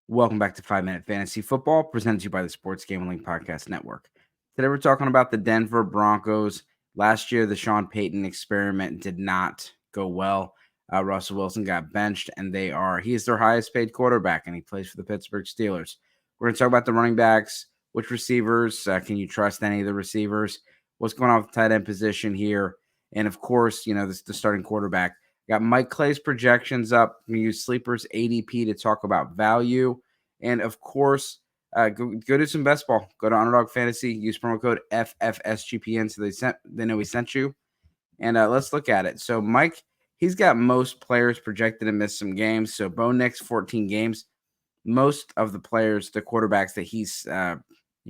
Welcome back to 5 Minute Fantasy Football, presented to you by the Sports Gambling Podcast Network. Today we're talking about the Denver Broncos. Last year, the Sean Payton experiment did not go well. Russell Wilson got benched, and he is their highest paid quarterback, and he plays for the Pittsburgh Steelers. We're going to talk about the running backs, which receivers, can you trust any of the receivers, what's going on with the tight end position here, and of course, the starting quarterback. Got Mike Clay's projections up. We use Sleeper's ADP to talk about value. And of course, go do some best ball. Go to Underdog Fantasy. Use promo code FFSGPN so they know we sent you. And let's look at it. So Mike, he's got most players projected to miss some games. So Bo Nix, 14 games. Most of the players, the quarterbacks that he's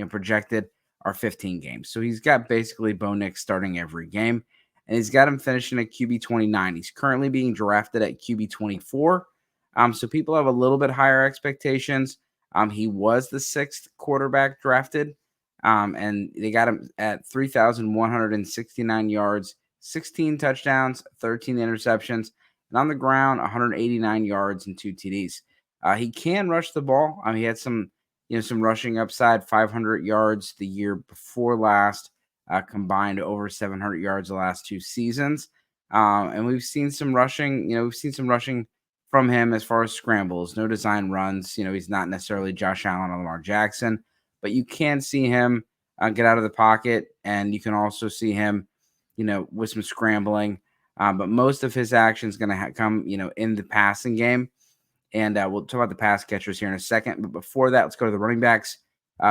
projected are 15 games. So he's got basically Bo Nix starting every game. And he's got him finishing at QB 29. He's currently being drafted at QB 24. So people have a little bit higher expectations. He was the sixth quarterback drafted, and they got him at 3,169 yards, 16 touchdowns, 13 interceptions, and on the ground, 189 yards and 2 TDs. He can rush the ball. He had some rushing upside, 500 yards the year before last. Combined over 700 yards the last 2 seasons. And we've seen some rushing, from him as far as scrambles, no design runs. He's not necessarily Josh Allen or Lamar Jackson, but you can see him get out of the pocket, and you can also see him, with some scrambling. But most of his action is going to come, in the passing game. And we'll talk about the pass catchers here in a second. But before that, let's go to the running backs.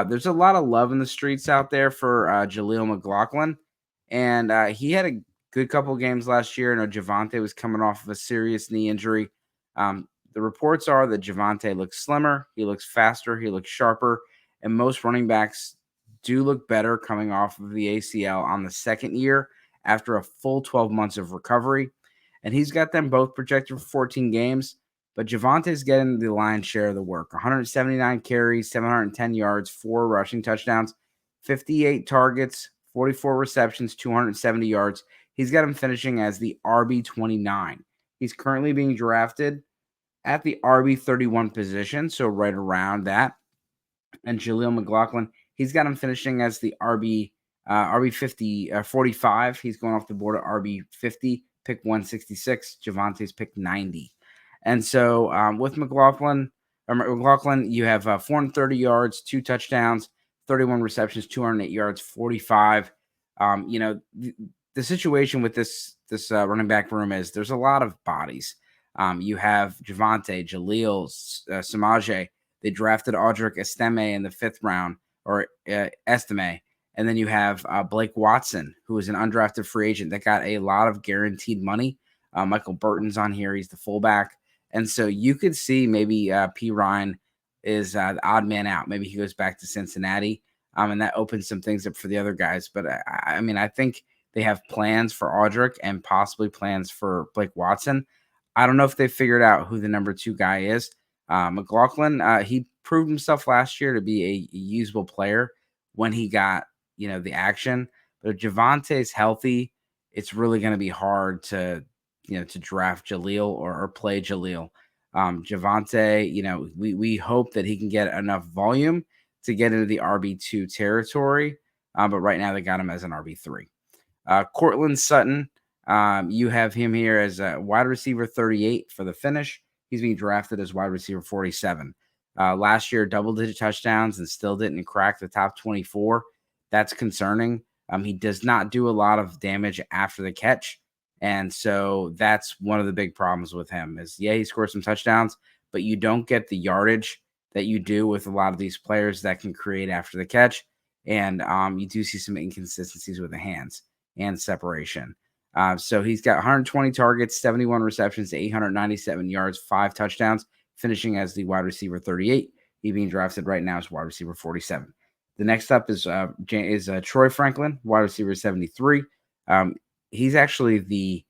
There's a lot of love in the streets out there for Jaleel McLaughlin, and he had a good couple of games last year. Javonte was coming off of a serious knee injury. The reports are that Javonte looks slimmer, he looks faster, he looks sharper, and most running backs do look better coming off of the ACL on the second year after a full 12 months of recovery. And he's got them both projected for 14 games. But Javonte's getting the lion's share of the work. 179 carries, 710 yards, 4 rushing touchdowns, 58 targets, 44 receptions, 270 yards. He's got him finishing as the RB29. He's currently being drafted at the RB31 position, so right around that. And Jaleel McLaughlin, he's got him finishing as the RB50, 45. He's going off the board at RB50, pick 166. Javonte's pick 90. And so with McLaughlin, you have 430 yards, 2 touchdowns, 31 receptions, 208 yards, 45. The situation with this running back room is there's a lot of bodies. You have Javonte, Jaleel, Samaje. They drafted Audric Estime in the 5th round, or Estime. And then you have Blake Watson, who is an undrafted free agent that got a lot of guaranteed money. Michael Burton's on here. He's the fullback. And so you could see maybe P. Ryan is the odd man out. Maybe he goes back to Cincinnati, and that opens some things up for the other guys. But I think they have plans for Audric and possibly plans for Blake Watson. I don't know if they figured out who the number 2 guy is. McLaughlin, he proved himself last year to be a usable player when he got, the action. But if Javonte's healthy, it's really going to be hard to draft Jaleel or play Jaleel. Javonte, we hope that he can get enough volume to get into the RB2 territory. But right now they got him as an RB3. Cortland Sutton, you have him here as a wide receiver 38 for the finish. He's being drafted as wide receiver 47. Last year, double-digit touchdowns and still didn't crack the top 24. That's concerning. He does not do a lot of damage after the catch. And so that's one of the big problems with him is, he scores some touchdowns, but you don't get the yardage that you do with a lot of these players that can create after the catch. And you do see some inconsistencies with the hands and separation. So he's got 120 targets, 71 receptions, 897 yards, 5 touchdowns, finishing as the wide receiver 38. He's being drafted right now as wide receiver 47. The next up is Troy Franklin, wide receiver 73. He's actually the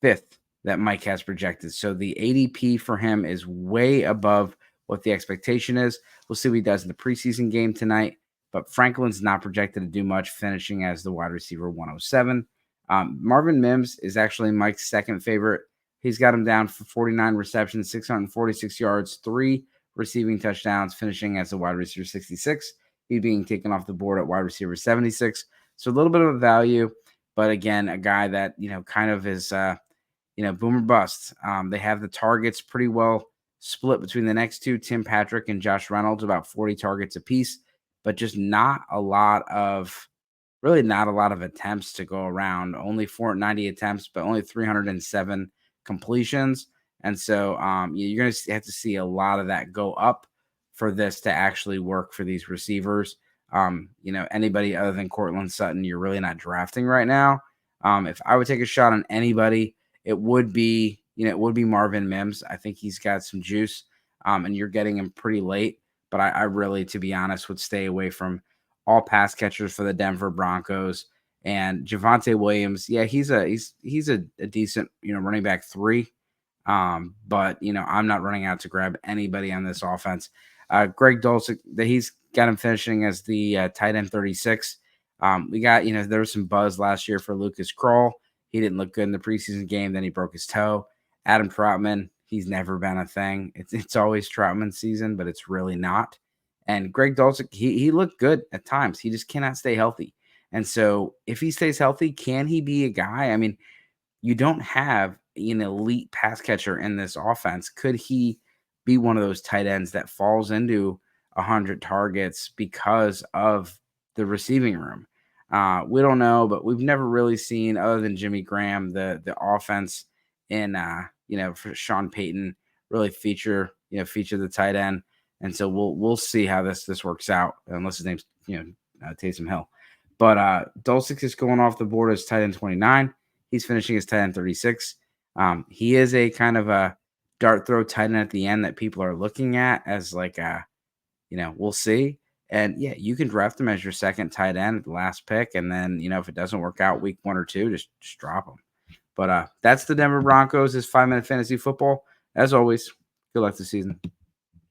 5th that Mike has projected. So the ADP for him is way above what the expectation is. We'll see what he does in the preseason game tonight. But Franklin's not projected to do much, finishing as the wide receiver 107. Marvin Mims is actually Mike's second favorite. He's got him down for 49 receptions, 646 yards, 3 receiving touchdowns, finishing as a wide receiver 66. He's being taken off the board at wide receiver 76. So a little bit of a value, but again, a guy that, kind of is, boom or bust. They have the targets pretty well split between the next two, Tim Patrick and Josh Reynolds, about 40 targets apiece, but just really not a lot of attempts to go around. Only 490 attempts, but only 307 completions. And so you're going to have to see a lot of that go up for this to actually work for these receivers. Anybody other than Cortland Sutton, you're really not drafting right now. If I would take a shot on anybody, it would be Marvin Mims. I think he's got some juice, and you're getting him pretty late. But I really, to be honest, would stay away from all pass catchers for the Denver Broncos. And Javonte Williams, yeah, he's a decent running back 3. But I'm not running out to grab anybody on this offense. Greg Dulcich, he's got him finishing as the tight end 36. We got there was some buzz last year for Lucas Kroll. He didn't look good in the preseason game. Then he broke his toe. Adam Troutman, he's never been a thing. It's always Troutman season, but it's really not. And Greg Dulcich, he looked good at times. He just cannot stay healthy. And so if he stays healthy, can he be a guy? I mean, you don't have an elite pass catcher in this offense. Could he be one of those tight ends that falls into 100 targets because of the receiving room? We don't know, but we've never really seen, other than Jimmy Graham, the offense in for Sean Payton really feature the tight end. And so we'll see how this works out, unless his name's Taysom Hill. But Dulcich is going off the board as tight end 29. He's finishing as tight end 36. He is a kind of a dart throw tight end at the end that people are looking at as like we'll see. And yeah, you can draft him as your second tight end at the last pick. And then, if it doesn't work out week 1 or 2, just drop him. But that's the Denver Broncos, this 5-minute fantasy football. As always, good luck this season.